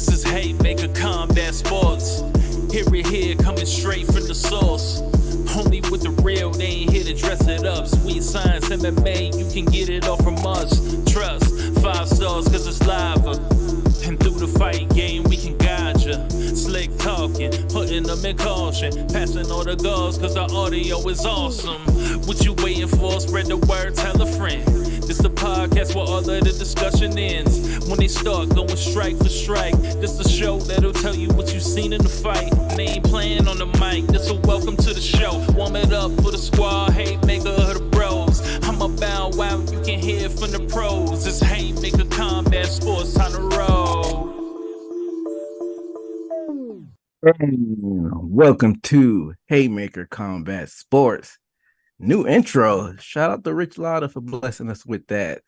This is Haymaker Combat Sports. Hear it here, coming straight from the source. Only with the real, they ain't here to dress it up. Sweet science, MMA, you can get it all from us. Trust, 5 stars cause it's lava. And through the fight game, we can guide ya. Slick talking, putting them in caution. Passing all the guards cause the audio is awesome. What you waiting for? Spread the word, tell a friend. This the podcast where all of the discussion ends. When they start going strike for strike, this the show that'll tell you what you seen in the fight. And they ain't playing on the mic, this a welcome to the show. Warm it up for the squad, Haymaker of the bros. I'm about wow, you can hear it from the pros. It's Haymaker Combat Sports, time to roll. Welcome to Haymaker Combat Sports. New intro. Shout out to Rich Lotta for blessing us with that.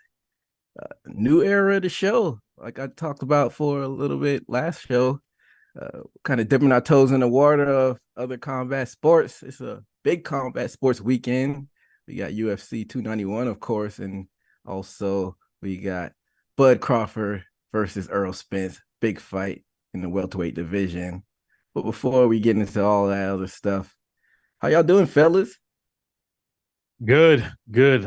New era of the show, like I talked about for a little bit last show. Kind of dipping our toes in the water of other combat sports. It's a big combat sports weekend. We got UFC 291, of course, and also we got Bud Crawford versus Errol Spence. Big fight in the welterweight division. But before we get into all that other stuff, how y'all doing, fellas? Good.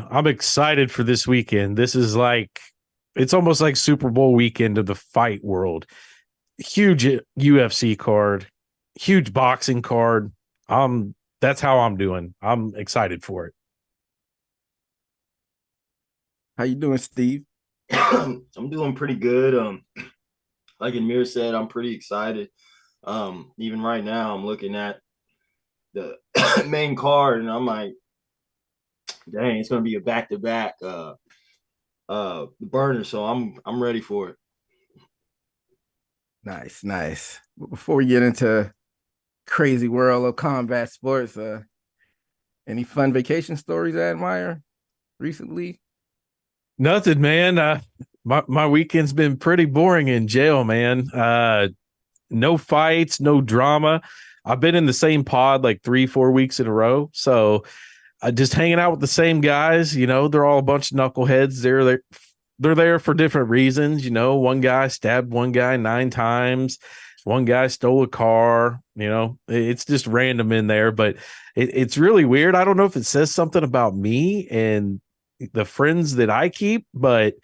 I'm excited for this weekend. This is it's almost like Super Bowl weekend of the fight world. Huge UFC card, huge boxing card. That's how I'm doing. I'm excited for it. How you doing, Steve? I'm doing pretty good. Like Amir said, I'm pretty excited. Even right now, I'm looking at the main card, and I'm like, dang, it's gonna be a back-to-back burner. So I'm ready for it. Nice. Before we get into crazy world of combat sports, any fun vacation stories I admire recently? Nothing, man. My weekend's been pretty boring in jail, man. No fights, no drama. I've been in the same pod like 3-4 weeks in a row. So just hanging out with the same guys, they're all a bunch of knuckleheads. They're there for different reasons. One guy stabbed one guy 9 times. One guy stole a car. It's just random in there, but it's really weird. I don't know if it says something about me and the friends that I keep, but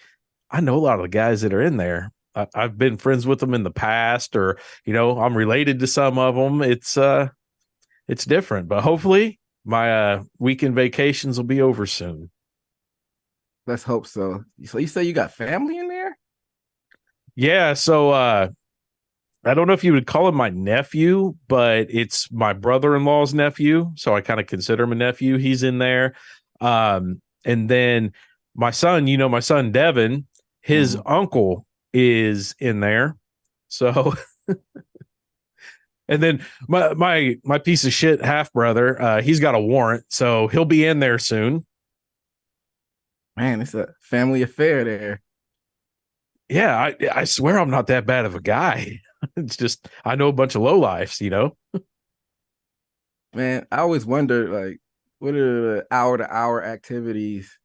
I know a lot of the guys that are in there. I've been friends with them in the past, or, I'm related to some of them. It's different, but hopefully my weekend vacations will be over soon. Let's hope so. So you say you got family in there? Yeah. So I don't know if you would call him my nephew, but it's my brother-in-law's nephew. So I kind of consider him a nephew. He's in there. And then my son, my son, Devin, his uncle is in there. So, and then my piece of shit half brother, he's got a warrant, so he'll be in there soon. Man, it's a family affair there. Yeah, I swear I'm not that bad of a guy. It's just I know a bunch of lowlifes, Man, I always wonder, what are the hour-to-hour activities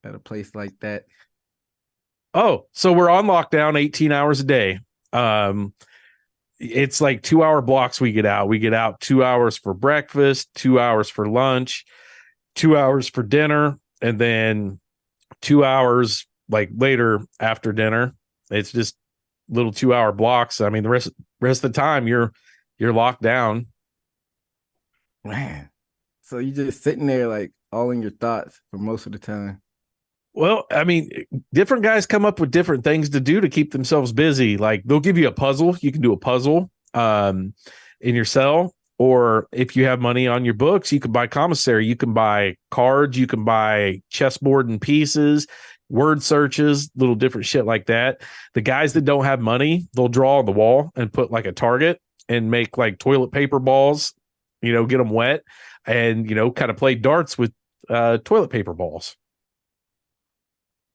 at a place like that? Oh, so we're on lockdown 18 hours a day. It's like 2-hour blocks we get out. We get out 2 hours for breakfast, 2 hours for lunch, 2 hours for dinner, and then 2 hours later after dinner. It's just little 2-hour blocks. I mean, the rest of the time you're locked down. Man. So you're just sitting there all in your thoughts for most of the time. Well, I mean, different guys come up with different things to do to keep themselves busy. They'll give you a puzzle. You can do a puzzle in your cell, or if you have money on your books, you can buy commissary. You can buy cards. You can buy chessboard and pieces, word searches, little different shit like that. The guys that don't have money, they'll draw on the wall and put a target and make toilet paper balls, get them wet and, kind of play darts with toilet paper balls.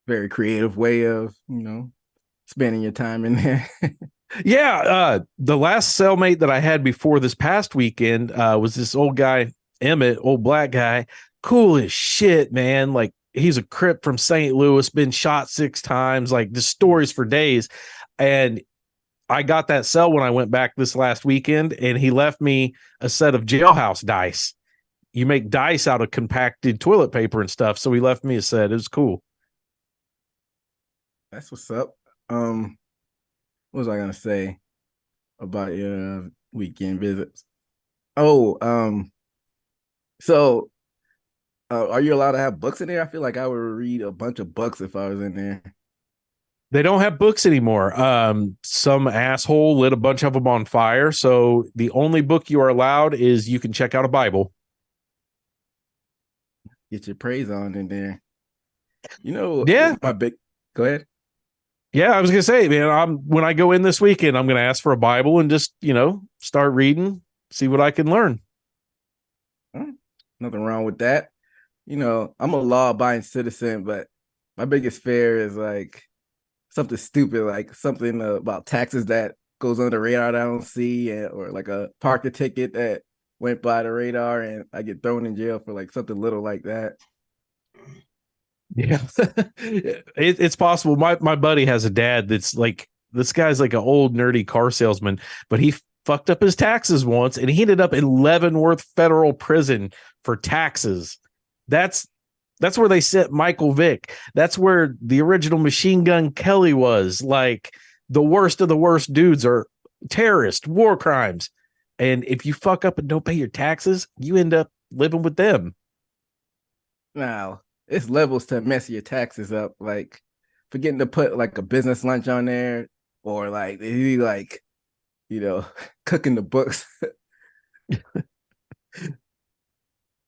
Very creative way of, spending your time in there. Yeah. The last cellmate that I had before this past weekend was this old guy, Emmett, old black guy. Cool as shit, man. He's a Crip from St. Louis, been shot 6 times, just stories for days. And I got that cell when I went back this last weekend, and he left me a set of jailhouse dice. You make dice out of compacted toilet paper and stuff. So he left me a set. It was cool. That's what's up. What was I gonna say about your weekend visits? Oh, so are you allowed to have books in there? I feel like I would read a bunch of books if I was in there. They don't have books anymore. Some asshole lit a bunch of them on fire. So the only book you are allowed is you can check out a Bible. Get your praise on in there. You know, Yeah. my big. Go ahead. Yeah, I was gonna say, man, when I go in this weekend, I'm gonna ask for a Bible and just, start reading, see what I can learn. Nothing wrong with that. You know, I'm a law-abiding citizen, but my biggest fear is like something stupid, like something about taxes that goes under the radar that I don't see, or like a parking ticket that went by the radar and I get thrown in jail for like something little like that. Yeah, it's possible. My buddy has a dad that's like, this guy's like an old nerdy car salesman, but he fucked up his taxes once and he ended up in Leavenworth federal prison for taxes. That's where they sent Michael Vick. That's where the original Machine Gun Kelly was. Like, the worst of the worst dudes are terrorists, war crimes. And if you fuck up and don't pay your taxes, you end up living with them. Now, it's levels to mess your taxes up, like forgetting to put like a business lunch on there, or like cooking the books.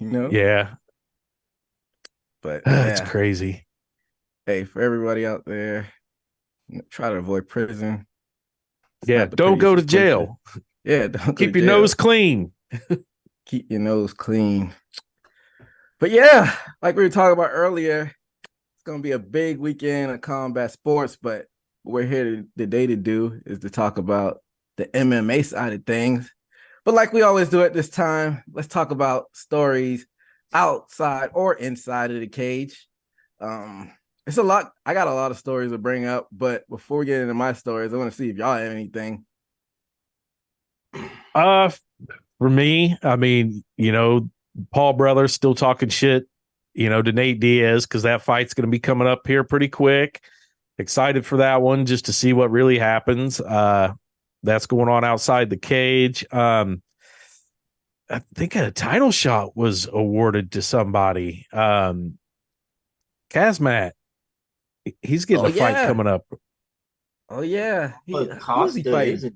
Yeah. But That's yeah, crazy. hey, for everybody out there, try to avoid prison. It's Yeah, not the don't go to prettiest place jail. Yeah, don't go Keep to your jail. nose clean. Keep your nose clean. But yeah, like we were talking about earlier, it's gonna be a big weekend of combat sports. But what we're here today to do is to talk about the MMA side of things. But like we always do at this time, let's talk about stories outside or inside of the cage. It's a lot. I got a lot of stories to bring up, but before we get into my stories, I want to see if y'all have anything. For me, I mean, Paul Brothers still talking shit, to Nate Diaz, because that fight's going to be coming up here pretty quick. Excited for that one just to see what really happens. That's going on outside the cage. I think a title shot was awarded to somebody. Kazmat, he's getting a fight coming up. Oh yeah, Costa he fighting? isn't.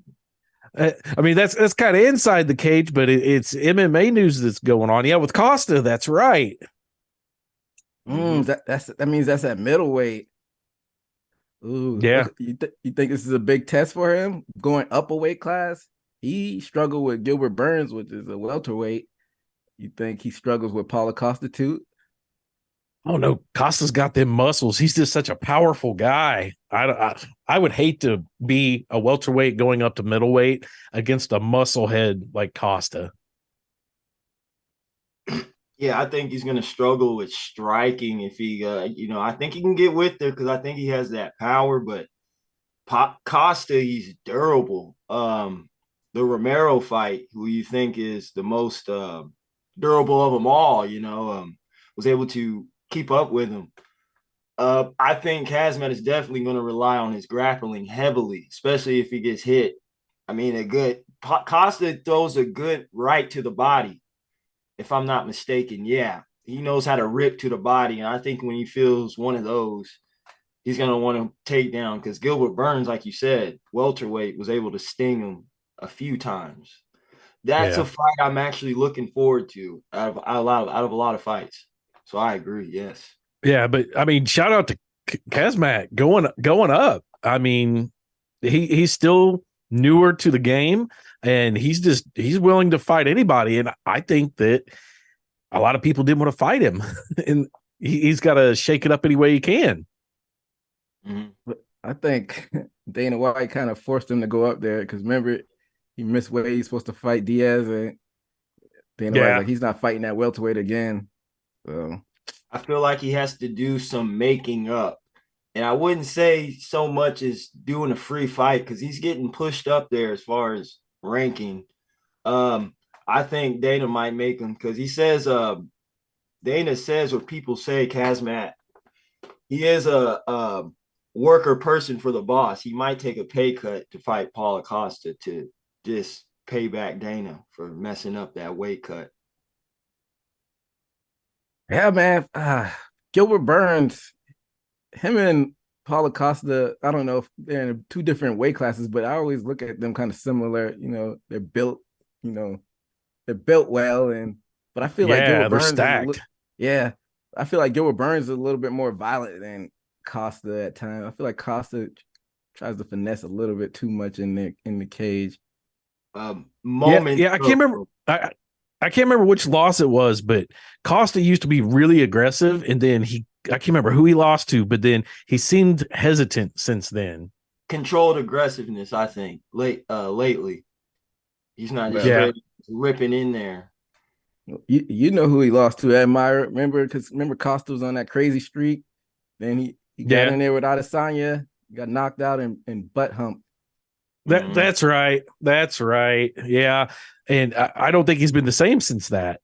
I mean, that's kind of inside the cage, but it's MMA news that's going on. Yeah, with Costa, that's right. That means that's at middleweight. Ooh, yeah. You think this is a big test for him going up a weight class? He struggled with Gilbert Burns, which is a welterweight. You think he struggles with Paulo Costa too? Oh no, Costa's got them muscles. He's just such a powerful guy. I would hate to be a welterweight going up to middleweight against a musclehead like Costa. Yeah, I think he's going to struggle with striking if he, I think he can get with there because I think he has that power. But Costa, he's durable. The Romero fight, who you think is the most durable of them all, was able to keep up with him. I think Kazmat is definitely going to rely on his grappling heavily, especially if he gets hit. I mean, Costa throws a good right to the body, if I'm not mistaken. Yeah, he knows how to rip to the body, and I think when he feels one of those, he's going to want to take down, because Gilbert Burns, like you said, welterweight, was able to sting him a few times. That's a fight I'm actually looking forward to out of a lot of fights. So I agree. Yes. Yeah, but I mean, shout out to Kazmat going up. I mean, he's still newer to the game, and he's willing to fight anybody. And I think that a lot of people didn't want to fight him, and he's got to shake it up any way he can. Mm-hmm. I think Dana White kind of forced him to go up there because remember he missed where he's supposed to fight Diaz, and Dana White's like, he's not fighting that welterweight again. So I feel like he has to do some making up And I wouldn't say so much as doing a free fight because he's getting pushed up there as far as ranking. I think Dana might make him because he says Dana says what people say, Kazmat. He is a worker person for the boss. He might take a pay cut to fight Paul Acosta to just pay back Dana for messing up that weight cut. Yeah, man. Gilbert Burns, him and Paul Acosta, I don't know if they're in two different weight classes, but I always look at them kind of similar. They're built, they're built well. But I feel like Gilbert they're Burns stacked. I feel like Gilbert Burns is a little bit more violent than Costa at times. I feel like Costa tries to finesse a little bit too much in the cage. Moment. Yeah, I can't remember. I can't remember which loss it was, but Costa used to be really aggressive, and then I can't remember who he lost to, but then he seemed hesitant since then. Controlled aggressiveness, I think, lately. He's not just ripping in there. You know who he lost to, Admire. Remember Costa was on that crazy streak. Then he got in there with Adesanya, got knocked out and butt humped. That's right. Yeah. And I don't think he's been the same since that.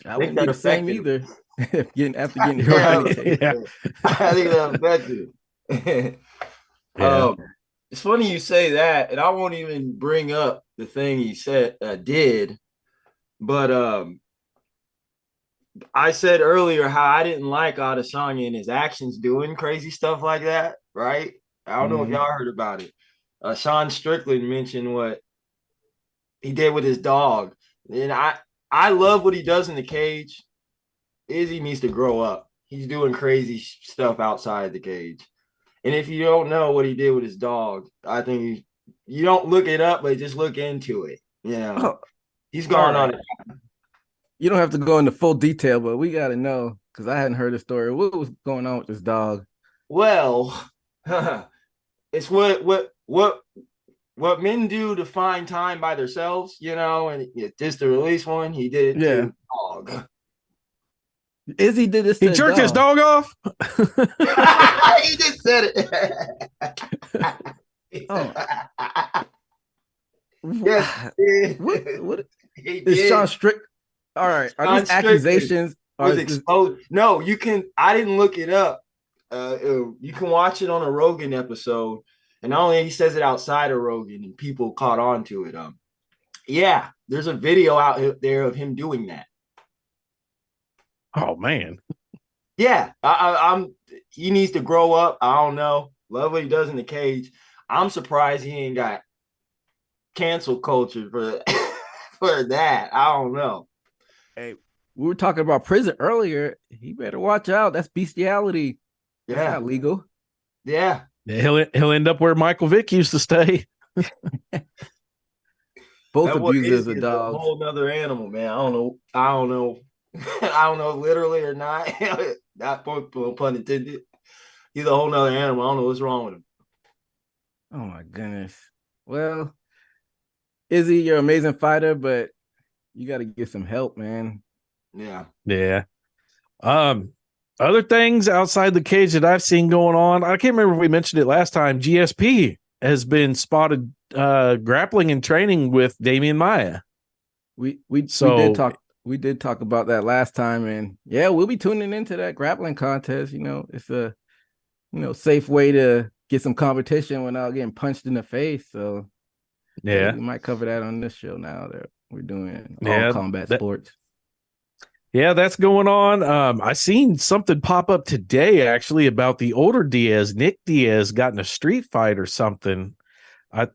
I wouldn't be the same either. after getting yeah. I think that affected. It's funny you say that, and I won't even bring up the thing he said did, but I said earlier how I didn't like Adesanya and his actions doing crazy stuff like that, right? I don't know if y'all heard about it. Sean Strickland mentioned what he did with his dog. And I love what he does in the cage. Izzy needs to grow up. He's doing crazy stuff outside the cage. And if you don't know what he did with his dog, I think you don't look it up, but just look into it. He's gone on it. You don't have to go into full detail, but we got to know because I hadn't heard the story. What was going on with this dog? Well, it's what men do to find time by themselves, and just to release one, he did it to the dog. Izzy did this. He jerked his dog off. He just said it. Yes. What is Sean Strick? All right. Are these accusations was exposed? No, you can. I didn't look it up. You can watch it on a Rogan episode, and not only he says it outside of Rogan, and people caught on to it. Yeah, there's a video out there of him doing that. Oh man. Yeah, I'm. He needs to grow up. I don't know. Love what he does in the cage. I'm surprised he ain't got cancel culture for that. I don't know. Hey, we were talking about prison earlier. He better watch out. That's bestiality. That's not legal. Yeah. He'll end up where Michael Vick used to stay. Both abusers of dogs. A whole other animal, man. I don't know. I don't know literally or not. Not pun intended. He's a whole nother animal. I don't know what's wrong with him. Oh my goodness. Well, Izzy, you're an amazing fighter, but you got to get some help, man. Yeah. Other things outside the cage that I've seen going on, I can't remember if we mentioned it last time. GSP has been spotted grappling and training with Damian Maia. We did talk about that last time, and yeah, we'll be tuning into that grappling contest. It's a safe way to get some competition without getting punched in the face. So we might cover that on this show now that we're doing all combat sports. Yeah, that's going on. I seen something pop up today actually about the older Diaz, Nick Diaz, got in a street fight or something. I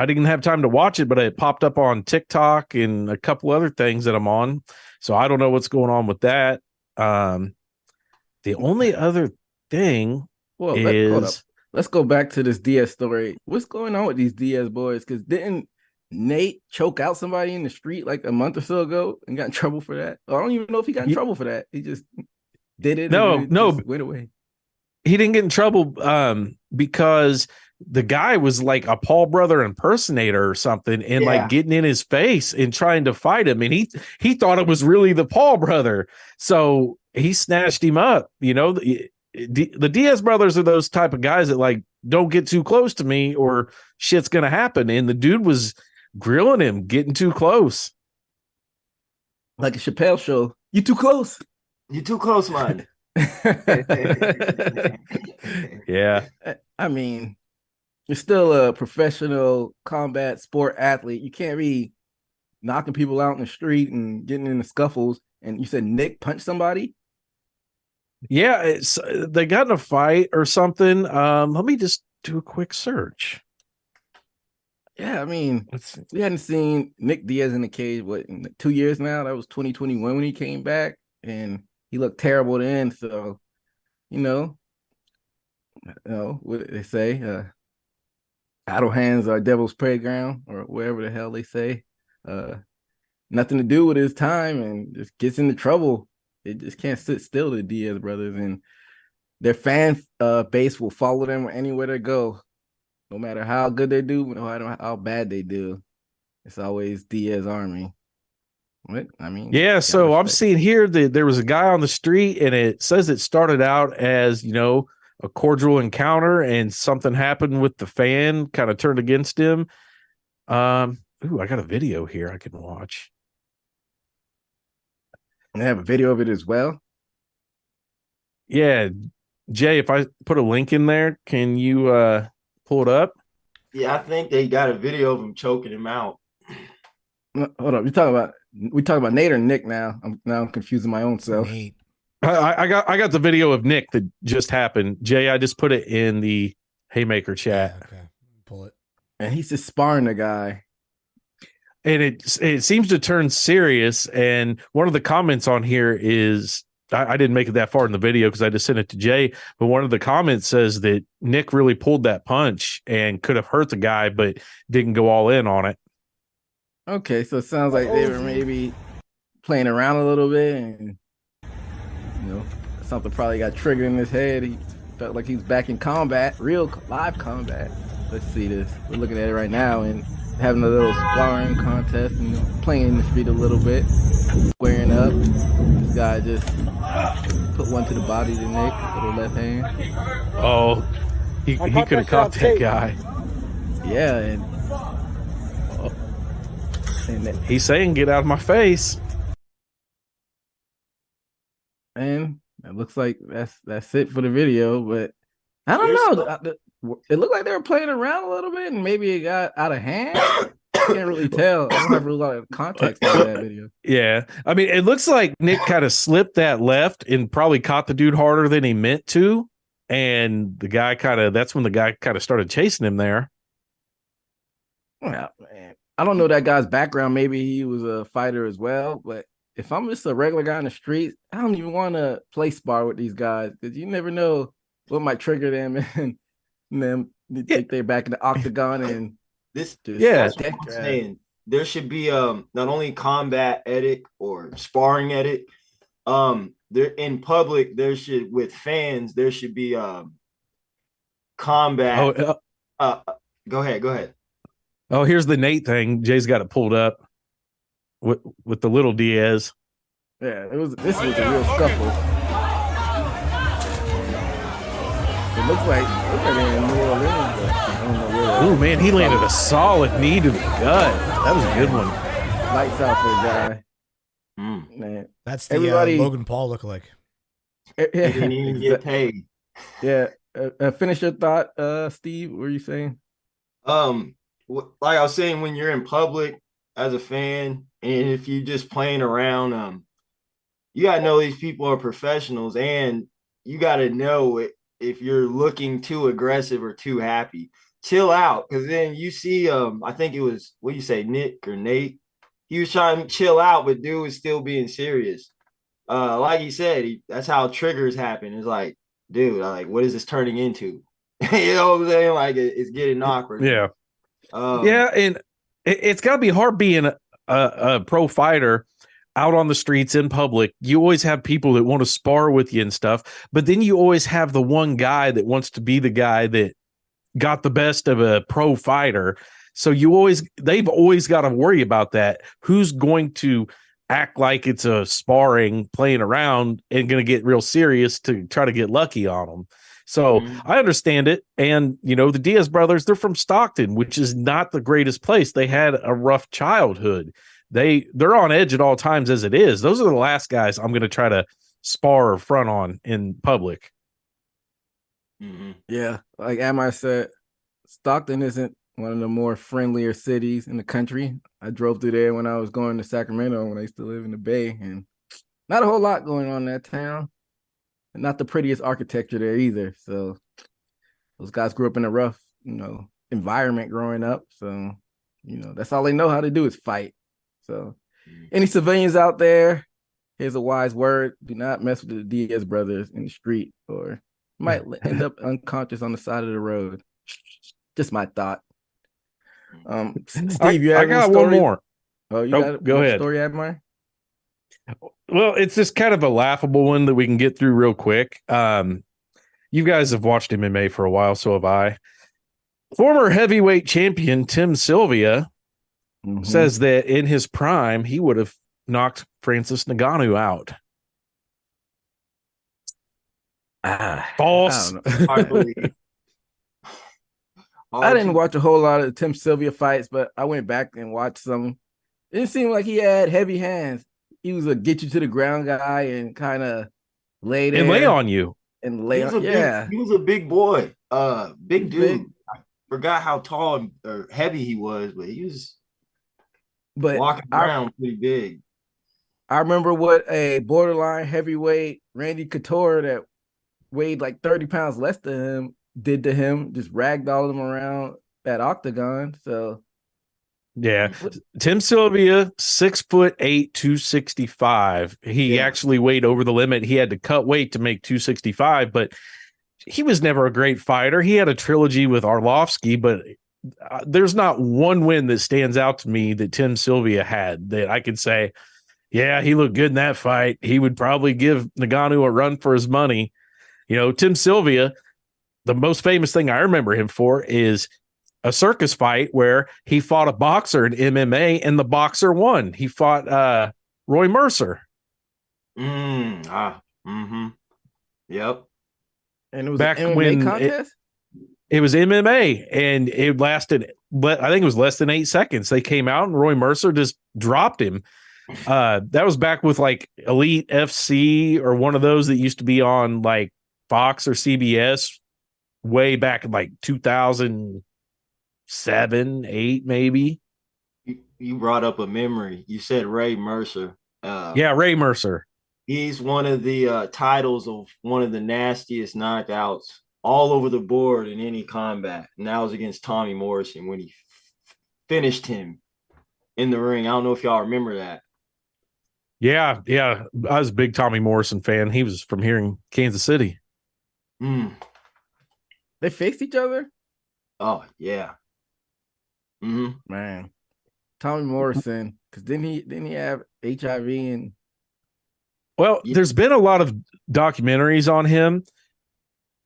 didn't have time to watch it, but it popped up on TikTok and a couple other things that I'm on. So I don't know what's going on with that. The only other thing is let's go back to this Diaz story. What's going on with these Diaz boys? Because didn't Nate choke out somebody in the street like a month or so ago and got in trouble for that? I don't even know if he got in trouble for that. He just did it. No, went away. He didn't get in trouble because the guy was like a Paul brother impersonator or something and like getting in his face and trying to fight him. And he thought it was really the Paul brother. So he snatched him up, the Diaz brothers are those type of guys that like don't get too close to me or shit's gonna happen. And the dude was grilling him, getting too close. Like a Chappelle show. You too close. You too close, man. Yeah. I mean, you're still a professional combat sport athlete. You can't be knocking people out in the street and getting in the scuffles. And you said Nick punched somebody? Yeah, it's they got in a fight or something. Let me just do a quick search. Yeah, I mean, we hadn't seen Nick Diaz in the cage, in 2 years now? That was 2021 when he came back, and he looked terrible then. So, you know what they say, idle hands are devil's playground, or whatever the hell they say. Nothing to do with his time, and just gets into trouble. It just can't sit still, the Diaz brothers, and their fan base will follow them anywhere they go. No matter how good they do, no matter how bad they do, it's always Diaz Army. What? I mean, yeah. So I'm seeing here that there was a guy on the street, and it says it started out as, a cordial encounter, and something happened with the fan, kind of turned against him. I got a video here I can watch. And they have a video of it as well. Yeah, Jay, if I put a link in there, can you pull it up? Yeah, I think they got a video of him choking him out. Hold up, we talking about Nate or Nick now? I'm confusing my own self. Nate. I got the video of Nick that just happened. Jay, I just put it in the Haymaker chat. Yeah, okay, pull it. And he's just sparring the guy. And it seems to turn serious. And one of the comments on here is, I didn't make it that far in the video because I just sent it to Jay, but one of the comments says that Nick really pulled that punch and could have hurt the guy, but didn't go all in on it. Okay, so it sounds like they were maybe playing around a little bit, and something probably got triggered in his head. He felt like he was back in combat, real live combat. Let's see this. We're looking at it right now and having a little sparring contest and playing in the street a little bit, squaring up. This guy just put one to the body to Nick with the left hand. Oh, he could have caught that guy. Yeah, and he's saying, "Get out of my face." And it looks like that's it for the video. But I don't know. It looked like they were playing around a little bit, and maybe it got out of hand. I can't really tell. I don't have a lot of context on that video. Yeah, I mean, it looks like Nick kind of slipped that left and probably caught the dude harder than he meant to, and the guy that's when the guy kind of started chasing him there. Well, man, I don't know that guy's background. Maybe he was a fighter as well, but if I'm just a regular guy in the street, I don't even want to play spar with these guys because you never know what might trigger them and them think they're back in the octagon and that's what I'm saying. There should be not only combat etiquette or sparring etiquette. There in public, with fans, there should be combat. Go ahead. Oh, here's the Nate thing. Jay's got it pulled up with the little Diaz. Yeah, this was a real scuffle. It looks like they're in New Orleans, but I don't know where. Oh man, he landed a solid knee to the gut. That was a good one. Lights out for the guy. Man, that's the Logan Paul lookalike. He didn't even get paid. Yeah. Finish your thought, Steve. What were you saying? Like I was saying, when you're in public as a fan, and if you're just playing around, you gotta know these people are professionals, and you gotta know if you're looking too aggressive or too happy. Chill out, because then you see, I think it was, what do you say, Nick or Nate? He was trying to chill out, but dude was still being serious. Like he said, that's how triggers happen. It's like, dude, what is this turning into? You know what I'm saying? Like it's getting awkward. Yeah. And it's got to be hard being a pro fighter out on the streets in public. You always have people that want to spar with you and stuff, but then you always have the one guy that wants to be the guy that got the best of a pro fighter. So they've always got to worry about that. Who's going to act like it's a sparring, playing around, and going to get real serious to try to get lucky on them. So I understand it. And, the Diaz brothers, they're from Stockton, which is not the greatest place. They had a rough childhood. They're on edge at all times as it is. Those are the last guys I'm going to try to spar or front on in public. Yeah. Like Amai said, Stockton isn't one of the more friendlier cities in the country. I drove through there when I was going to Sacramento when I used to live in the Bay, and not a whole lot going on in that town. And not the prettiest architecture there either. So those guys grew up in a rough, environment growing up. So, that's all they know how to do is fight. So any civilians out there, here's a wise word. Do not mess with the Diaz brothers in the street, or you might end up unconscious on the side of the road. Just my thought. Steve, you have I got any one more. Oh, you got go ahead. Story, Admire? Well, it's just kind of a laughable one that we can get through real quick. You guys have watched MMA for a while, so have I. Former heavyweight champion Tim Silvia says that in his prime, he would have knocked Francis Ngannou out. False. I believe. I didn't watch a whole lot of Tim Silvia fights, but I went back and watched some. It didn't seem like he had heavy hands. He was a get you to the ground guy and kind of lay there and lay on you. And lay on. Yeah. He was a big boy. Big dude. I forgot how tall or heavy he was, but he was walking around pretty big. I remember what a borderline heavyweight Randy Couture that weighed like 30 pounds less than him did to him, just ragdolled him around that octagon. So yeah, Tim Silvia, 6'8", 265. He actually weighed over the limit. He had to cut weight to make 265, but he was never a great fighter. He had a trilogy with Arlovsky, but there's not one win that stands out to me that Tim Silvia had that I could say, yeah, he looked good in that fight. He would probably give Ngannou a run for his money. Tim Silvia, the most famous thing I remember him for is a circus fight where he fought a boxer in MMA and the boxer won. He fought Roy Mercer. Yep. And it was back an MMA when contest? It was MMA, and it lasted, I think it was less than 8 seconds. They came out and Roy Mercer just dropped him. That was back with like Elite FC or one of those that used to be on like Fox or CBS way back in like 2007, 8 maybe. You brought up a memory. You said Ray Mercer. Yeah, Ray Mercer. He's one of the titles of one of the nastiest knockouts all over the board in any combat. And that was against Tommy Morrison when he finished him in the ring. I don't know if y'all remember that. Yeah. I was a big Tommy Morrison fan. He was from here in Kansas City. They faced each other? Oh, yeah. Man. Tommy Morrison, because didn't he have HIV and there's been a lot of documentaries on him.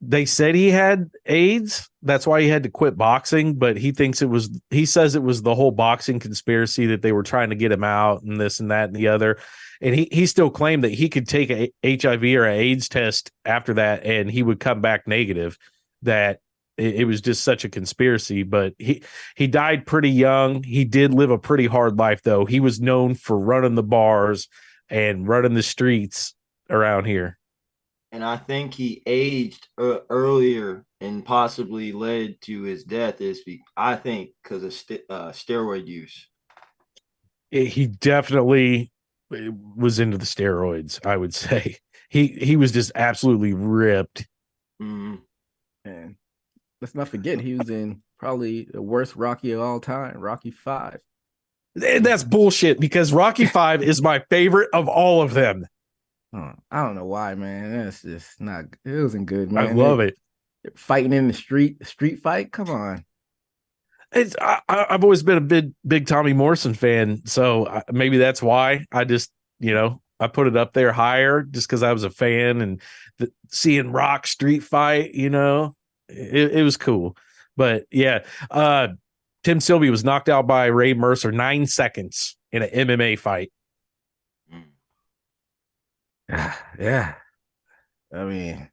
They said he had AIDS. That's why he had to quit boxing, but he says it was the whole boxing conspiracy that they were trying to get him out and this and that and the other. And he still claimed that he could take a HIV or an AIDS test after that and he would come back negative, that it was just such a conspiracy. But he died pretty young. He did live a pretty hard life, though. He was known for running the bars and running the streets around here. And I think he aged earlier and possibly led to his death because of steroid use. He definitely was into the steroids, I would say. He was just absolutely ripped. And let's not forget, he was in probably the worst Rocky of all time, Rocky 5. That's bullshit because Rocky 5 is my favorite of all of them. I don't know why, man. That's just not. It wasn't good, man. I love it. Fighting in the street fight. Come on. I've always been a big Tommy Morrison fan, so maybe that's why I just I put it up there higher just because I was a fan and seeing Rock street fight. It was cool, but yeah. Tim Silvia was knocked out by Ray Mercer 9 seconds in an MMA fight. Yeah. I mean,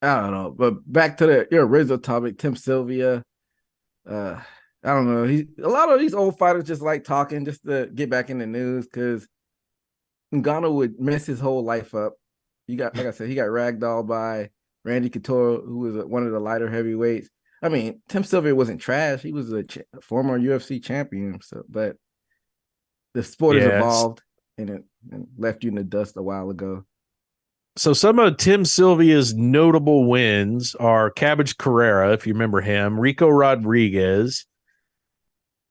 I don't know. But back to your original topic, Tim Sylvia. Uh, I don't know. A lot of these old fighters just like talking just to get back in the news because Ngannou would mess his whole life up. You got, like I said, he got ragdolled by Randy Couture, who was one of the lighter heavyweights. I mean, Tim Sylvia wasn't trash. He was a former UFC champion. So, but the sport has Yes. evolved and left you in the dust a while ago. So some of Tim Sylvia's notable wins are Cabbage Carrera, if you remember him, Rico Rodriguez,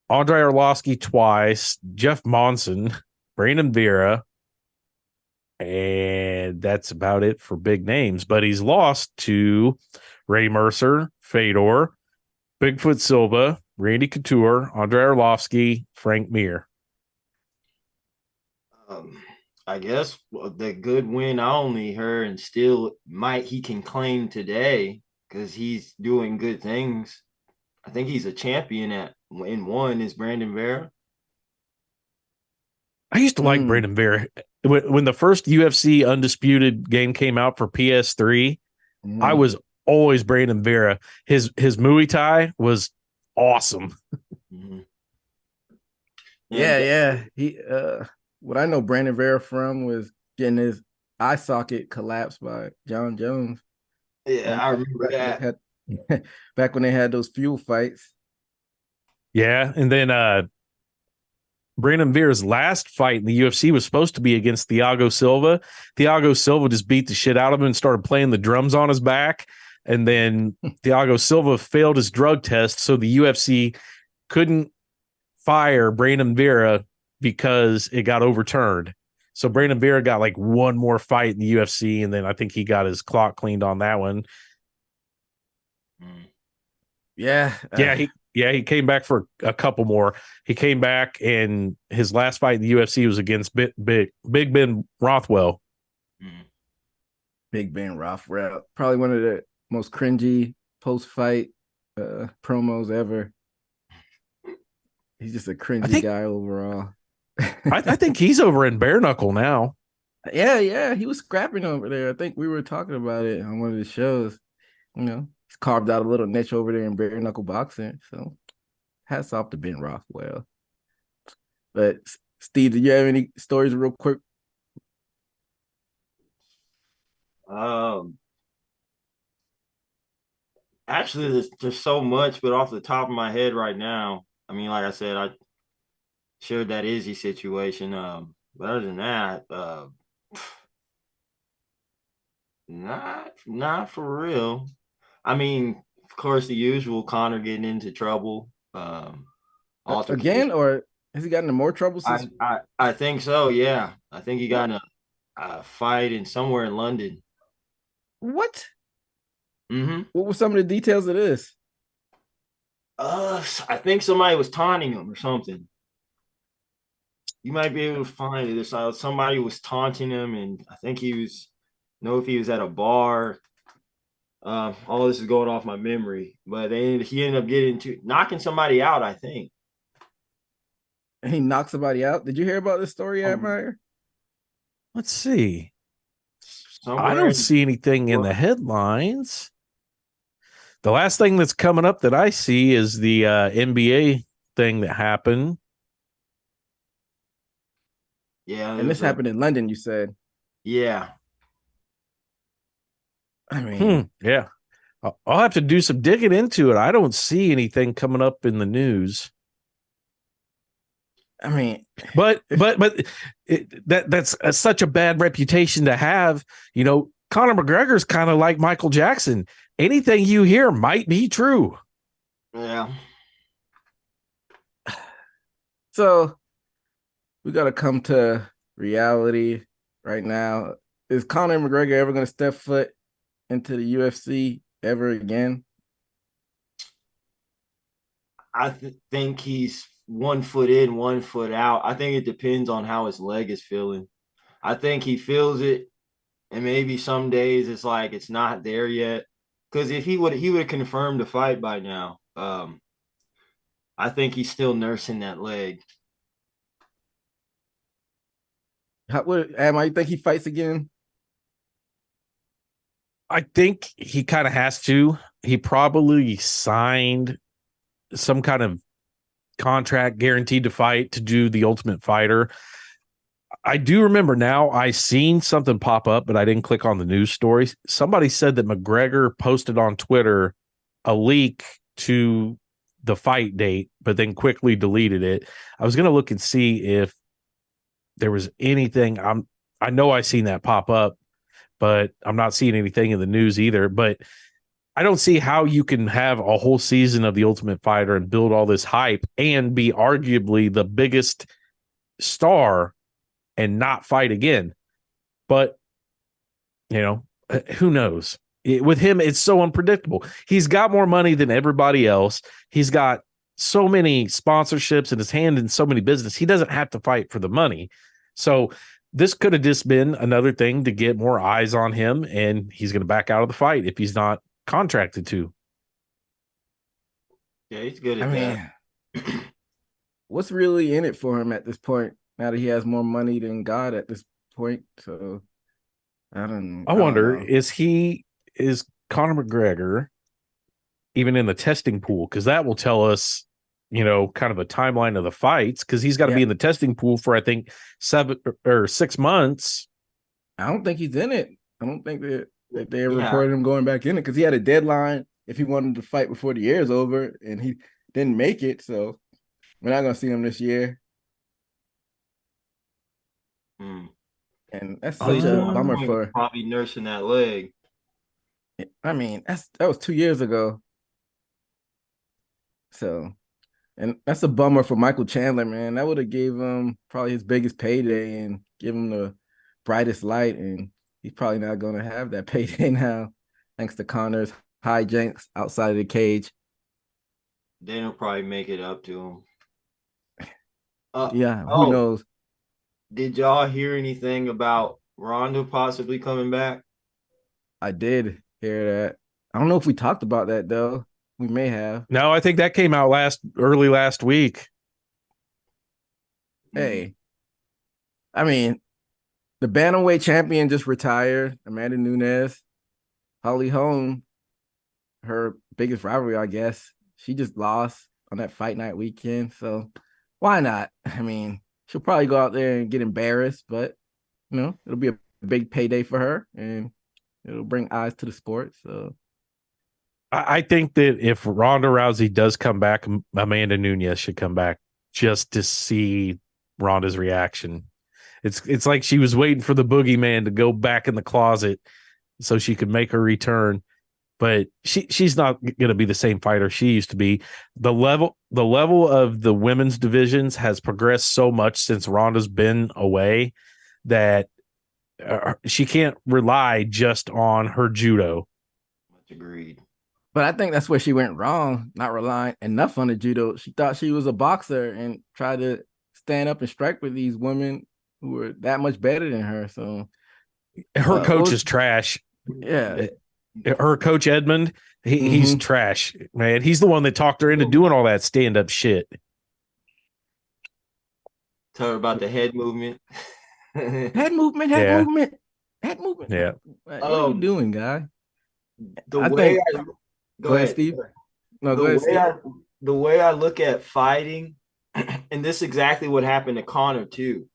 Andre Arlovsky twice, Jeff Monson, Brandon Vera, and that's about it for big names. But he's lost to Ray Mercer, Fedor, Bigfoot Silva, Randy Couture, Andre Arlovsky, Frank Mir. I guess the good win I only heard and still he can claim today because he's doing good things. I think he's a champion in one is Brandon Vera. I used to like Brandon Vera. When the first UFC Undisputed game came out for PS3, I was always Brandon Vera. His Muay Thai was awesome. Mm-hmm. Yeah. He what I know Brandon Vera from was getting his eye socket collapsed by John Jones. Yeah, I remember that. Back when they had those fuel fights. Yeah, and then Brandon Vera's last fight in the UFC was supposed to be against Thiago Silva. Thiago Silva just beat the shit out of him and started playing the drums on his back. And then Thiago Silva failed his drug test, so the UFC couldn't fire Brandon Vera because it got overturned. So Brandon Vera got like one more fight in the UFC, and then I think he got his clock cleaned on that one. Yeah. He came back for a couple more. He came back, and his last fight in the UFC was against Big Ben Rothwell. Big Ben Rothwell, probably one of the most cringy post-fight promos ever. He's just a cringy guy overall. I think he's over in bare knuckle now. Yeah, he was scrapping over there. I think we were talking about it on one of the shows. You know, he's carved out a little niche over there in bare knuckle boxing. So, hats off to Ben Rothwell. But Steve, do you have any stories real quick? Actually, there's so much, but off the top of my head right now, I mean, like I said, I shared that Izzy situation. But other than that, not for real. I mean, of course, the usual Connor getting into trouble. Again, or has he gotten into more trouble since? I think so. Yeah, I think he got in a fight in somewhere in London. What? Mm-hmm. What were some of the details of this? I think somebody was taunting him or something. You might be able to find it. Somebody was taunting him, and I think he was. Know if he was at a bar. All this is going off my memory, but he ended up knocking somebody out, I think. And he knocked somebody out. Did you hear about this story, Haymaker? Let's see. I don't see anything in the headlines. The last thing that's coming up that I see is the NBA thing that happened. Yeah, and this happened in London, you said. Yeah. I mean, yeah. I'll have to do some digging into it. I don't see anything coming up in the news. I mean, but that's such a bad reputation to have. You know, Conor McGregor's kind of like Michael Jackson. Anything you hear might be true. Yeah. So we got to come to reality right now. Is Conor McGregor ever going to step foot into the UFC ever again? I think he's 1 foot in, 1 foot out. I think it depends on how his leg is feeling. I think he feels it, and maybe some days it's like it's not there yet. Because if he would have confirmed the fight by now. I think he's still nursing that leg. You think he fights again? I think he kind of has to. He probably signed some kind of contract guaranteed to fight to do the Ultimate Fighter. I do remember now I seen something pop up, but I didn't click on the news story. Somebody said that McGregor posted on Twitter a leak to the fight date, but then quickly deleted it. I was going to look and see if there was anything. I know I seen that pop up, but I'm not seeing anything in the news either. But I don't see how you can have a whole season of the Ultimate Fighter and build all this hype and be arguably the biggest star and not fight again. But, who knows? With him, it's so unpredictable. He's got more money than everybody else. He's got so many sponsorships in his hand and so many business. He doesn't have to fight for the money. So this could have just been another thing to get more eyes on him, and he's going to back out of the fight if he's not contracted to. Yeah, he's good at that. What's really in it for him at this point? Now that he has more money than God at this point, so I wonder, know. is Conor McGregor even in the testing pool? Because that will tell us, kind of a timeline of the fights. Because he's got to be in the testing pool for I think 7 or 6 months. I don't think he's in it. I don't think that they ever reported him going back in it because he had a deadline if he wanted to fight before the year is over, and he didn't make it. So we're not gonna see him this year. And that's such a bummer for probably nursing that leg. I mean, that was 2 years ago. So, and that's a bummer for Michael Chandler, man. That would have gave him probably his biggest payday and give him the brightest light, and he's probably not going to have that payday now, thanks to Conor's hijinks outside of the cage. They'll probably make it up to him. Who knows? Did y'all hear anything about Ronda possibly coming back? I did hear that. I don't know if we talked about that though. We may have. No, I think that came out early last week. Hey, I mean, the bantamweight champion just retired, Amanda Nunes. Holly Holm, her biggest rivalry, I guess. She just lost on that fight night weekend. So why not? I mean, she'll probably go out there and get embarrassed, but it'll be a big payday for her and it'll bring eyes to the sport. So I think that if Ronda Rousey does come back, Amanda Nunes should come back just to see Ronda's reaction. It's like she was waiting for the boogeyman to go back in the closet so she could make her return. But she's not going to be the same fighter she used to be. The level of the women's divisions has progressed so much since Ronda's been away that she can't rely just on her judo. Much agreed. But I think that's where she went wrong, not relying enough on the judo. She thought she was a boxer and tried to stand up and strike with these women who were that much better than her. So her coach is trash. Yeah. Her coach Edmund, he's trash, man. He's the one that talked her into doing all that stand-up shit. Tell her about the head movement. Head movement. Yeah. What are you doing, guy? Go ahead, Steve. No, go ahead, Steve. The way I look at fighting, and this is exactly what happened to Conor too.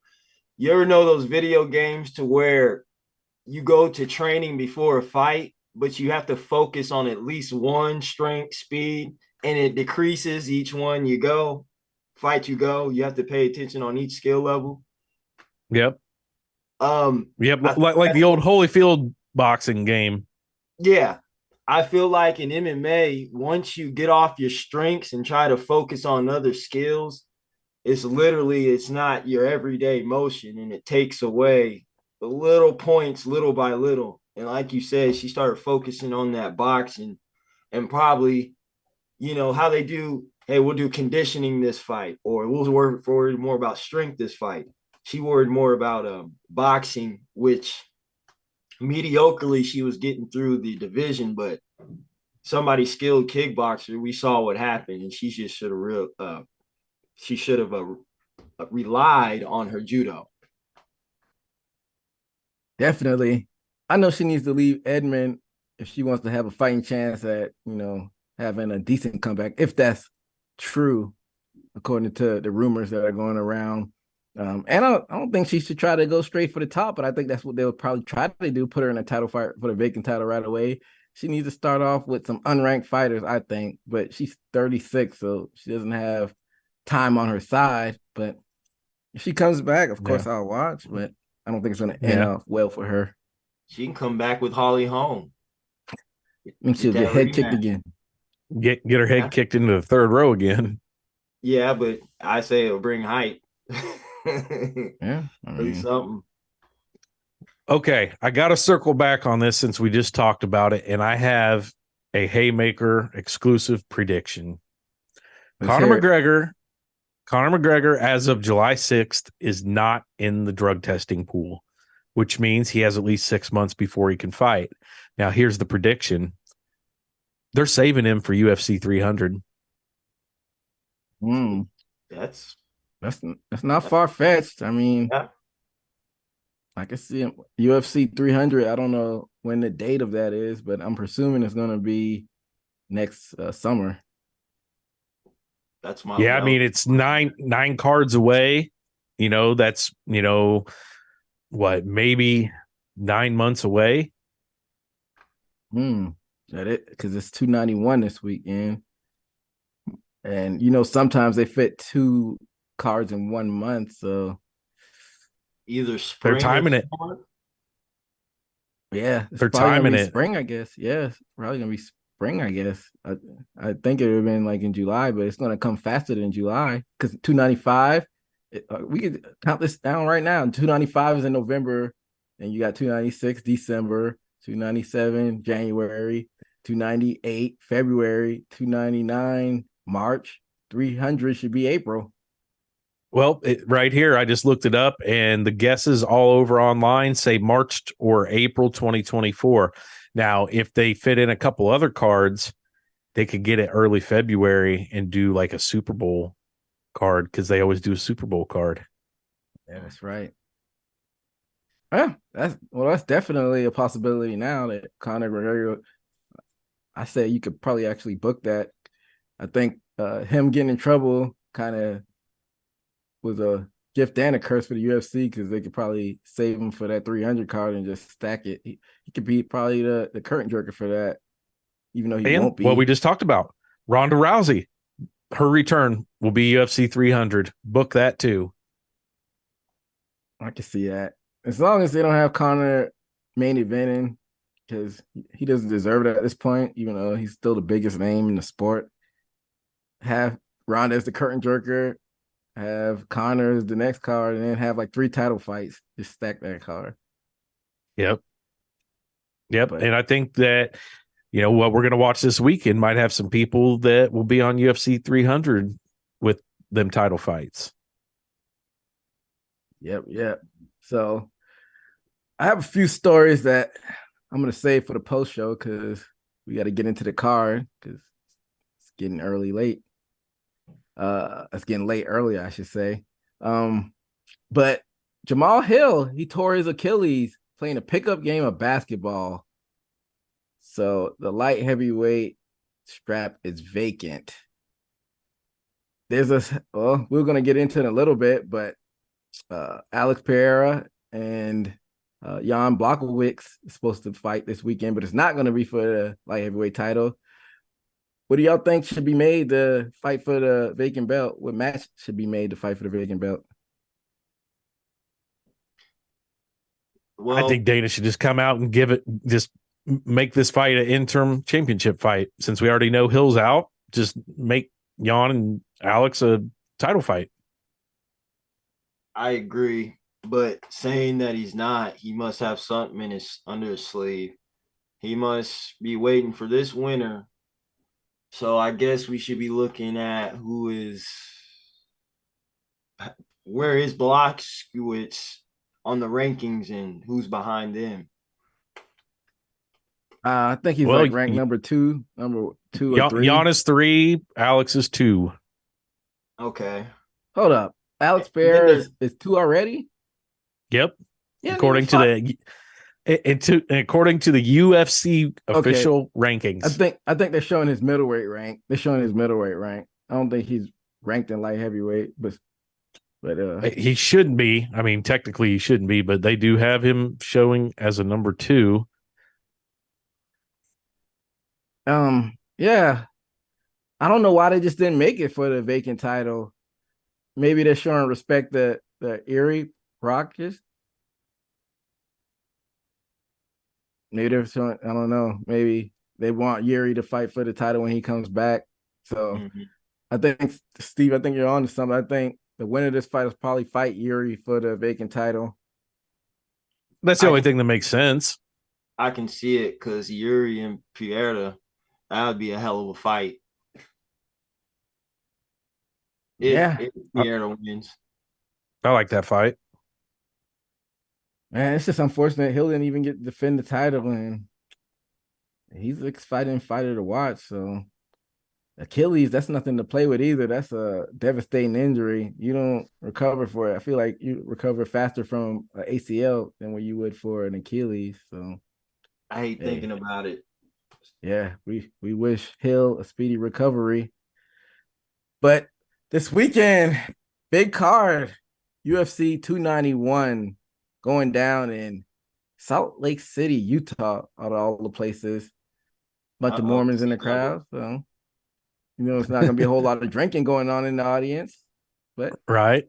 You ever know those video games to where you go to training before a fight, but you have to focus on at least one strength, speed, and it decreases each one you go. Fight you go. You have to pay attention on each skill level. Yep. Like the old Holyfield boxing game. Yeah. I feel like in MMA, once you get off your strengths and try to focus on other skills, it's not your everyday motion, and it takes away the little points little by little. And like you said, she started focusing on that boxing and probably, how they do, hey, we'll do conditioning this fight, or we'll worry more about strength this fight. She worried more about boxing, which mediocrely she was getting through the division, but somebody skilled kickboxer, we saw what happened, and she just should have relied on her judo. Definitely. I know she needs to leave Edmond if she wants to have a fighting chance at, having a decent comeback, if that's true, according to the rumors that are going around. And I don't think she should try to go straight for the top, but I think that's what they'll probably try to do, put her in a title fight for the vacant title right away. She needs to start off with some unranked fighters, I think, but she's 36, so she doesn't have time on her side. But if she comes back, of course I'll watch, but I don't think it's going to end off well for her. She can come back with Holly Holm. I mean, she'll get head kicked again. Get her head kicked into the third row again. Yeah, but I say it'll bring hype. Yeah, I mean, something. Okay, I got to circle back on this since we just talked about it, and I have a Haymaker exclusive prediction. Conor McGregor, as of July 6th, is not in the drug testing pool, which means he has at least 6 months before he can fight. Now, here's the prediction. They're saving him for UFC 300. That's not far-fetched. I mean, I can see him. UFC 300, I don't know when the date of that is, but I'm presuming it's going to be next summer. That's my I mean, it's nine cards away. That's what, maybe 9 months away. That it, because it's 291 this weekend, and sometimes they fit 2 cards in 1 month, so either spring. They're timing it. Yeah, they're timing it. Spring, I guess. Yeah, it's probably gonna be spring, I guess. I think it would have been like in July, but it's gonna come faster than July because 295. We could count this down right now. 295 is in November, and you got 296 December, 297 January, 298 February, 299 March, 300 should be April. Well, right here, I just looked it up, and the guesses all over online say March or April 2024. Now, if they fit in a couple other cards, they could get it early February and do like a Super Bowl card because they always do a Super Bowl card. Yeah, that's right. Yeah, that's definitely a possibility now that Conor McGregor. I say you could probably actually book that. I think him getting in trouble kind of was a gift and a curse for the UFC because they could probably save him for that 300 card and just stack it. He could be probably the current jerker for that, even though he won't be. What we just talked about, Ronda Rousey, her return will be UFC 300. Book that too. I can see that. As long as they don't have Conor main eventing, because he doesn't deserve it at this point, even though he's still the biggest name in the sport. Have Ronda as the current jerker, have Conor as the next card, and then have like 3 title fights. Just stack that card. Yep. And I think that, what we're going to watch this weekend might have some people that will be on UFC 300 with them title fights. Yep. So I have a few stories that I'm going to save for the post show because we got to get into the card because it's getting late. It's getting late early, I should say. But Jamal Hill, he tore his Achilles playing a pickup game of basketball. So the light heavyweight strap is vacant. We're going to get into it in a little bit, but Alex Pereira and Jan Blachowicz is supposed to fight this weekend, but it's not going to be for the light heavyweight title. What do y'all think should be made to fight for the vacant belt? What match should be made to fight for the vacant belt? Well, I think Dana should just come out and make this fight an interim championship fight. Since we already know Hill's out, just make Jan and Alex a title fight. I agree, but saying that he's not, he must have something under his sleeve. He must be waiting for this winner. So I guess we should be looking at where is Blachowicz on the rankings and who's behind them. I think he's ranked number two or 3. Jan is 3, Alex is 2. Okay. Hold up. Alex Pereira is 2 already? Yep. Yeah, according to And according to the UFC official rankings, I think they're showing his middleweight rank. They're showing his middleweight rank. I don't think he's ranked in light heavyweight, but he shouldn't be. I mean, technically he shouldn't be, but they do have him showing as a number 2. Yeah. I don't know why they just didn't make it for the vacant title. Maybe they're showing respect that the Erie Rockets. Maybe they're showing, I don't know. Maybe they want Yuri to fight for the title when he comes back. So I think, Steve, I think you're on to something. I think the winner of this fight will probably fight Yuri for the vacant title. That's the only thing that makes sense. I can see it because Yuri and Pierre, that would be a hell of a fight. If Pierre wins. I like that fight. Man, it's just unfortunate Hill didn't even get to defend the title, and he's an exciting fighter to watch. So Achilles, that's nothing to play with either. That's a devastating injury. You don't recover for it. I feel like you recover faster from an ACL than what you would for an Achilles. So I hate thinking about it. Yeah, we wish Hill a speedy recovery. But this weekend, big card, UFC 291 going down in Salt Lake City, Utah, out of all the places. Bunch of Mormons in the crowd, so it's not gonna be a whole lot of drinking going on in the audience, but right,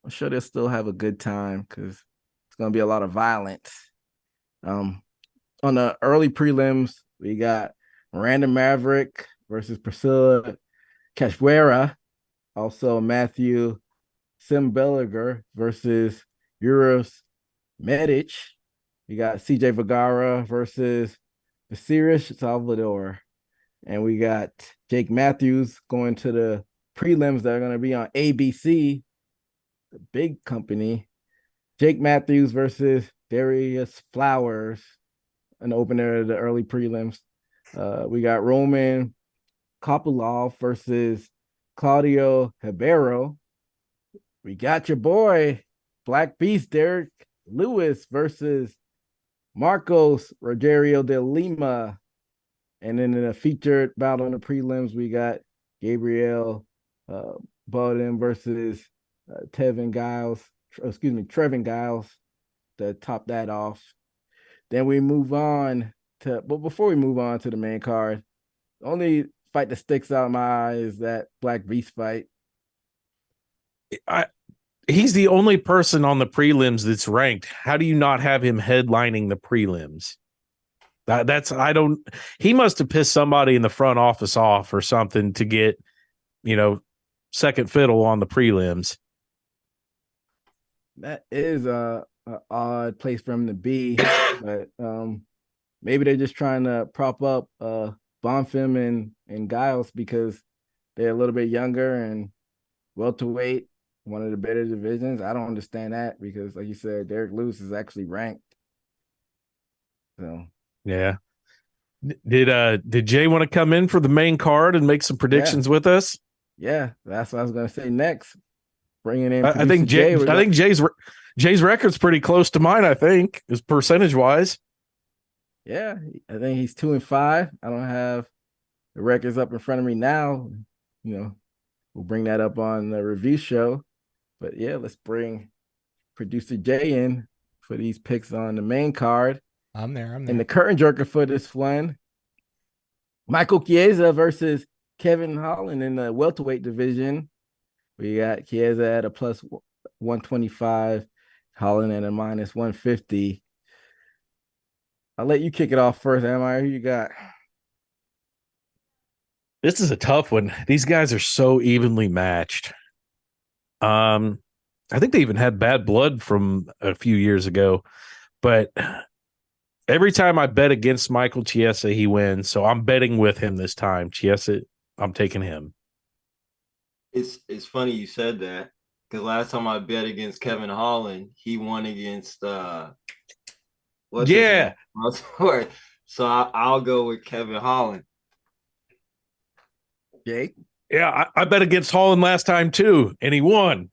I'm sure they'll still have a good time because it's gonna be a lot of violence. On the early prelims, we got Miranda Maverick versus Priscilla Cachoeira. Also, Matthew Simbelliger versus Uros Medic. We got CJ Vergara versus Vasiris Salvador. And we got Jake Matthews going to the prelims that are going to be on ABC, the big company. Jake Matthews versus Darius Flowers, an opener of the early prelims. We got Roman Kopylov versus Claudio Ribeiro. We got your boy, Black Beast Derek Lewis versus Marcos Rogerio de Lima. And then in a featured battle in the prelims, we got Gabriel Bowden versus Trevin Giles to top that off. Then we move on but before we move on to the main card, the only fight that sticks out in my eye is that Black Beast fight. He's the only person on the prelims that's ranked. How do you not have him headlining the prelims? He must have pissed somebody in the front office off or something to get, second fiddle on the prelims. That is a odd place for him to be, but maybe they're just trying to prop up Bonfim and Giles because they're a little bit younger and welterweight, one of the better divisions. I don't understand that because, like you said, Derek Lewis is actually ranked. So yeah. Did Jay want to come in for the main card and make some predictions with us? Yeah, that's what I was going to say next. Bringing in, I think Jay's record's pretty close to mine. I think is percentage wise. Yeah, I think he's 2-5. I don't have the records up in front of me now. We'll bring that up on the review show. But yeah, let's bring producer Jay in for these picks on the main card. I'm there. And the curtain jerker for this one, Michael Chiesa versus Kevin Holland in the welterweight division. We got Chiesa at a plus 125, Holland at a minus 150. I'll let you kick it off first, Amir. Who you got? This is a tough one. These guys are so evenly matched. I think they even had bad blood from a few years ago, but every time I bet against Michael Chiesa, he wins. So I'm betting with him this time. Chiesa, I'm taking him. It's funny you said that because last time I bet against Kevin Holland, he won against yeah. So I'll go with Kevin Holland. Jake? Yeah, I bet against Holland last time too, and he won.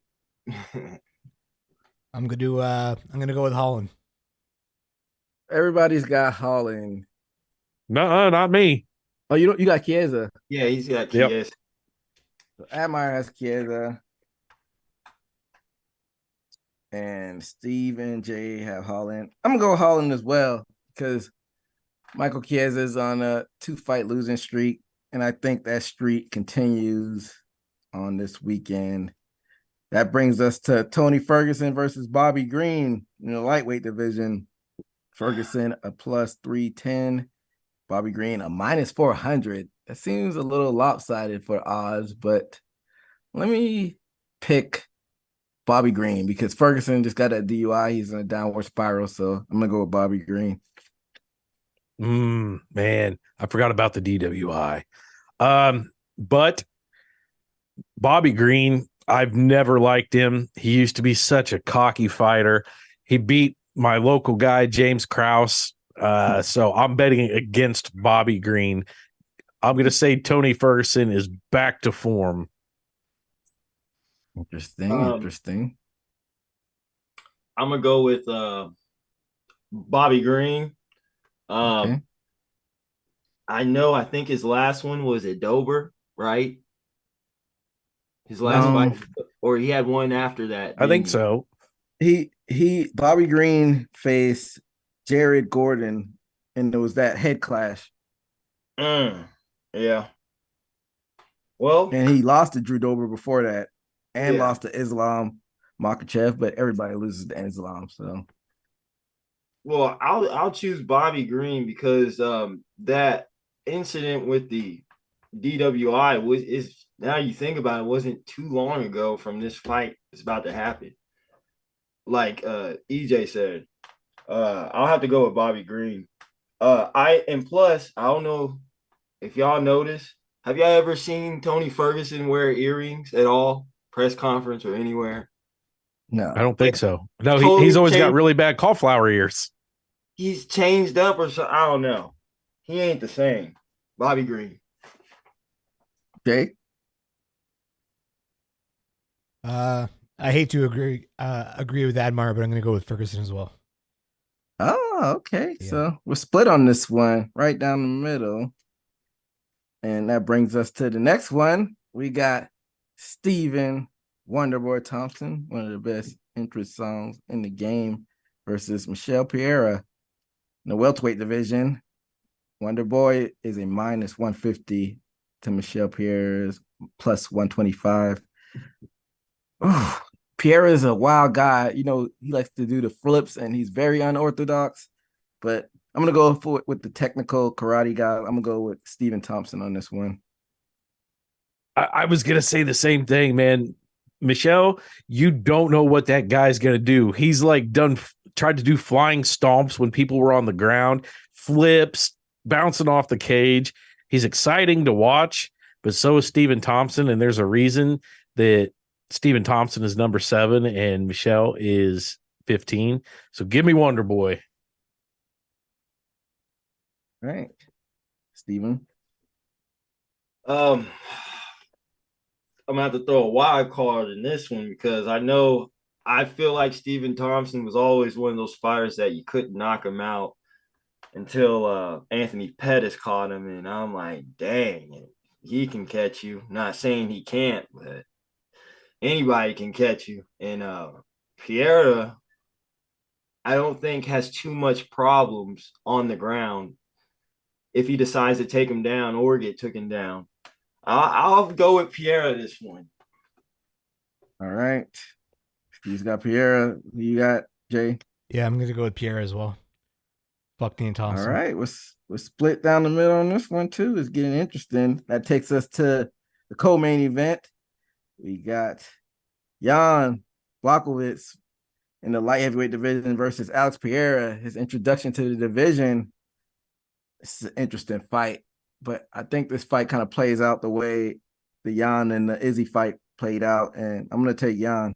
I'm gonna go with Holland. Everybody's got Holland. No, not me. Oh, you got Chiesa. Yeah, he's got Yep. Chiesa. So Admire has Chiesa. And Steve and Jay have Holland. I'm gonna go Holland as well because Michael Chiesa is on a 2-fight losing streak, and I think that streak continues on this weekend. That brings us to Tony Ferguson versus Bobby Green in the lightweight division. Ferguson a plus 310, Bobby Green a minus 400. That seems a little lopsided for odds, but let me pick Bobby Green because Ferguson just got a DUI. He's in a downward spiral, so I'm gonna go with Bobby Green. Man, I forgot about the DWI. But Bobby Green, I've never liked him. He used to be such a cocky fighter. He beat my local guy, James Krause. So I'm betting against Bobby Green. I'm going to say Tony Ferguson is back to form. Interesting. I'm gonna go with Bobby Green. Okay. I think his last one was at Dober, right? His last fight, or he had one after that. I think so. Bobby Green faced Jared Gordon, and there was that head clash. Yeah. Well, and he lost to Drew Dober before that, and Yeah. lost to Islam Makhachev, but everybody loses to Islam. So, well, I'll choose Bobby Green because that incident with the DWI is now you think about it, wasn't too long ago from this fight that's about to happen. Like EJ said, I'll have to go with Bobby Green. Plus, I don't know if y'all notice. Have y'all ever seen Tony Ferguson wear earrings at all? Press conference or anywhere? no, I don't think so. No, Totally he's always got changed. really bad cauliflower ears. He's changed up or so. I don't know. He ain't the same. Bobby Green. Jay. I hate to agree with Admire, but I'm going to go with Ferguson as well. Oh, okay. Yeah. So we're split on this one, right down the middle. And that brings us to the next one. We got Steven Wonderboy Thompson, one of the best entrance songs in the game, versus Michelle Piera in the welterweight division. Wonderboy is a minus 150 to Michelle Piera's plus 125. Oh, Piera is a wild guy. You know, he likes to do the flips and he's very unorthodox, but I'm going to go with the technical karate guy. I'm going to go with Steven Thompson on this one. I was going to say the same thing, man. Michelle, you don't know what that guy's going to do. He's like tried to do flying stomps when people were on the ground, flips, bouncing off the cage. He's exciting to watch, but so is Steven Thompson. And there's a reason that Steven Thompson is number 7 and Michelle is 15. So give me Wonder Boy. All right. Steven. I'm gonna have to throw a wild card in this one because I feel like Steven Thompson was always one of those fighters that you couldn't knock him out until Anthony Pettis caught him, and I'm like, dang, he can catch you. Not saying he can't, but anybody can catch you. And Piera, I don't think has too much problems on the ground if he decides to take him down or get taken down. I'll go with Piera this one. All right. He's got Piera. Who you got, Jay? Yeah, I'm going to go with Pierre as well. Fuck Dean Thompson. All right. We're split down the middle on this one, too. It's getting interesting. That takes us to the co-main event. We got Jan Blachowicz in the light heavyweight division versus Alex Pereira. His introduction to the division. It's an interesting fight, but I think this fight kind of plays out the way the Jan and the Izzy fight played out, and I'm going to take Jan.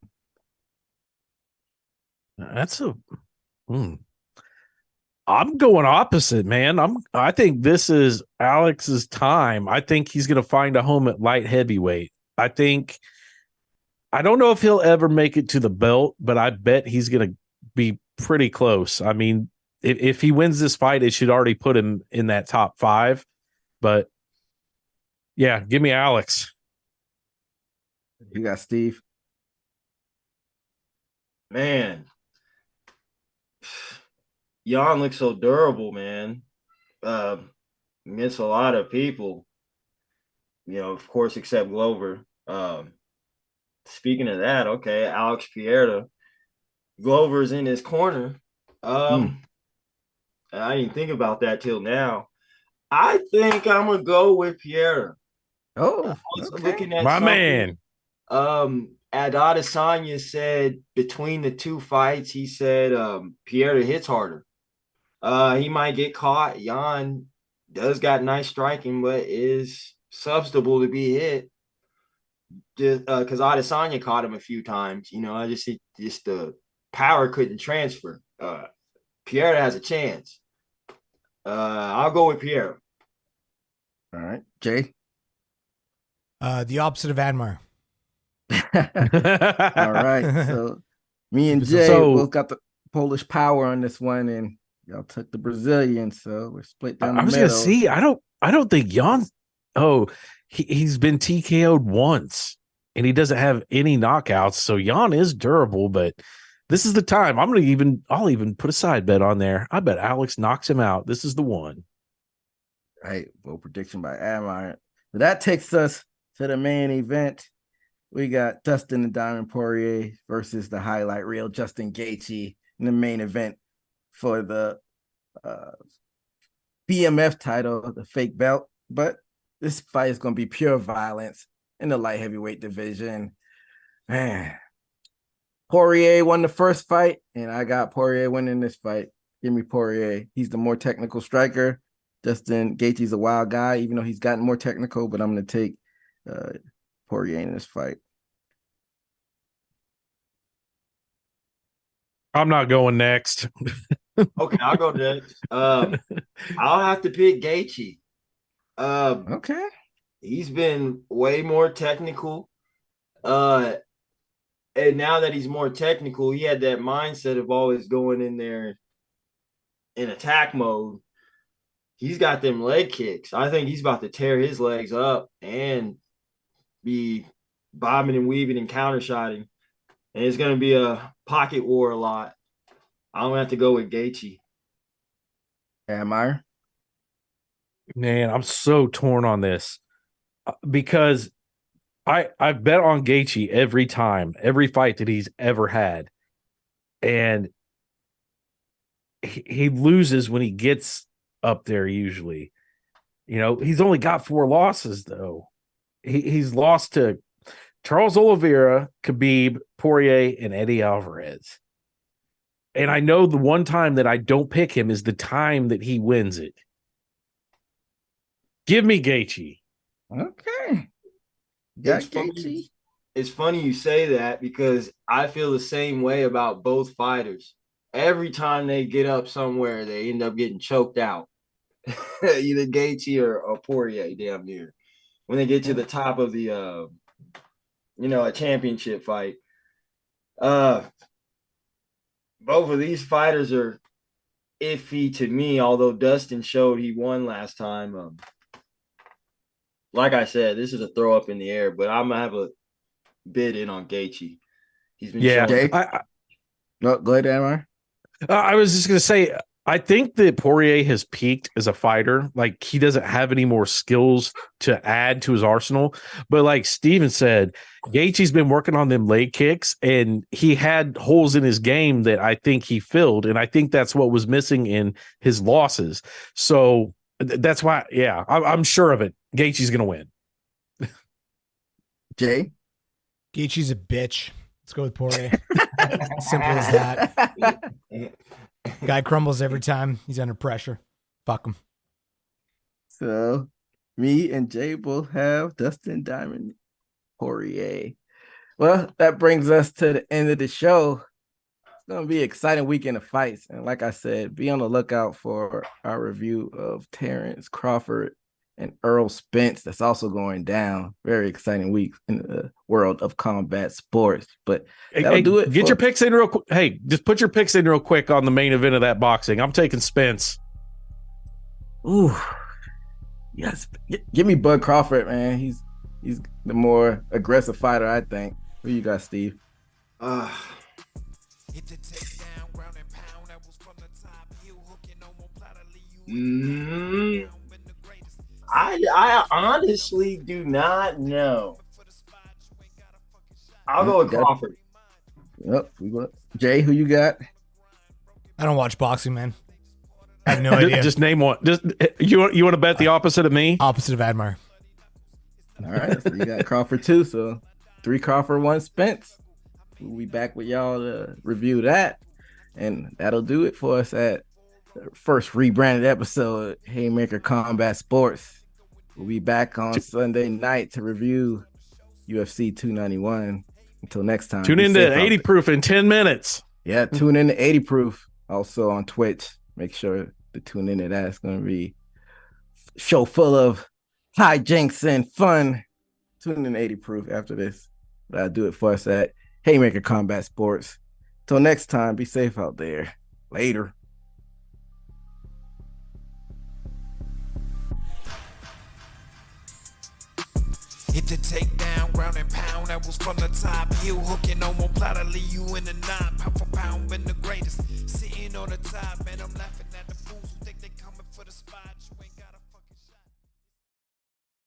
I'm going opposite, man. I think this is Alex's time. I think he's going to find a home at light heavyweight. I don't know if he'll ever make it to the belt, but I bet he's going to be pretty close. I mean, if he wins this fight, it should already put him in that top 5. But yeah, give me Alex. You got Steve. Man, Jan looks so durable, man. Against a lot of people, of course, except Glover. Speaking of that, okay, Alex Pierre, Glover's in his corner. I didn't think about that till now. I think I'm gonna go with Pierre. Oh, I was okay. looking at My something. man. Adesanya said between the two fights, he said Pierre hits harder. He might get caught. Jan does got nice striking, but is susceptible to be hit. Just because Adesanya caught him a few times. I just the power couldn't transfer. Pierre has a chance. I'll go with Pierre. All right, Jay. The opposite of Admar. All right, so me and Jay both got the Polish power on this one, and y'all took the Brazilian, so we're split down the middle. I was gonna see. I don't think Jan. Oh, he's been TKO'd once, and he doesn't have any knockouts. So Jan is durable, but this is the time. I'll even put a side bet on there. I bet Alex knocks him out. This is the one. Right, well, prediction by Admire. But that takes us to the main event. We got Dustin the Diamond Poirier versus the highlight reel Justin Gaethje in the main event for the BMF title, the fake belt. But this fight is going to be pure violence in the light heavyweight division. Man, Poirier won the first fight, and I got Poirier winning this fight. Give me Poirier. He's the more technical striker. Justin Gaethje's a wild guy, even though he's gotten more technical, but I'm going to take Poirier in this fight. I'm not going next. Okay, I'll go next. I'll have to pick Gaethje. Okay. He's been way more technical. And now that he's more technical, he had that mindset of always going in there in attack mode. He's got them leg kicks. I think he's about to tear his legs up and be bobbing and weaving and counter-shotting. And it's going to be a pocket war a lot. I'm going to have to go with Gaethje. Admire? Man, I'm so torn on this because I bet on Gaethje every time, every fight that he's ever had. And he loses when he gets up there usually. He's only got 4 losses, though. He's lost to Charles Oliveira, Khabib, Poirier, and Eddie Alvarez. And I know the one time that I don't pick him is the time that he wins it. Give me Gaethje. Okay. It's funny you say that because I feel the same way about both fighters. Every time they get up somewhere, they end up getting choked out. Either Gaethje or Poirier, damn near. When they get to the top of the, a championship fight. Both of these fighters are iffy to me, although Dustin showed he won last time. Like I said, this is a throw up in the air, but I'm going to have a bid in on Gaethje. He's been showing. No, go ahead, Admire. I was just going to say, I think that Poirier has peaked as a fighter. Like, he doesn't have any more skills to add to his arsenal. But like Steven said, Gaethje's been working on them leg kicks, and he had holes in his game that I think he filled. And I think that's what was missing in his losses. So that's why, I'm sure of it. Gaethje's going to win. Jay? Gaethje's a bitch. Let's go with Poirier. Simple as that. Guy crumbles every time he's under pressure. Fuck him. So, me and Jay both have Dustin Diamond Poirier. Well, that brings us to the end of the show. It's going to be an exciting weekend of fights. And like I said, be on the lookout for our review of Terrence Crawford and Earl Spence. That's also going down. Very exciting week in the world of combat sports. But that'll do it. Get your picks in real quick. Hey, just put your picks in real quick on the main event of that boxing. I'm taking Spence. Ooh, yes. Give me Bud Crawford, man. He's the more aggressive fighter, I think. Who you got, Steve? I honestly do not know. I'll go with Crawford. Yep. Jay, who you got? I don't watch boxing, man. I have no idea. Just name one. Just you want to bet the opposite of me? Opposite of Admire. All right. So you got Crawford too. So 3 Crawford, 1 Spence. We'll be back with y'all to review that. And that'll do it for us at the first rebranded episode, Haymaker Combat Sports. We'll be back on Sunday night to review UFC 291. Until next time. Tune into 80 Proof in 10 minutes. Yeah, tune in to 80 Proof. Also on Twitch. Make sure to tune into that. It's going to be a show full of hijinks and fun. Tune in to 80 Proof after this. That'll do it for us at Haymaker Combat Sports. Till next time, be safe out there. Later. Hit the takedown, ground and pound. That was from the top. Heel hooking, no more plot. I leave you in the knot. Pound for pound, been the greatest. Sitting on the top, man. I'm laughing at the fool.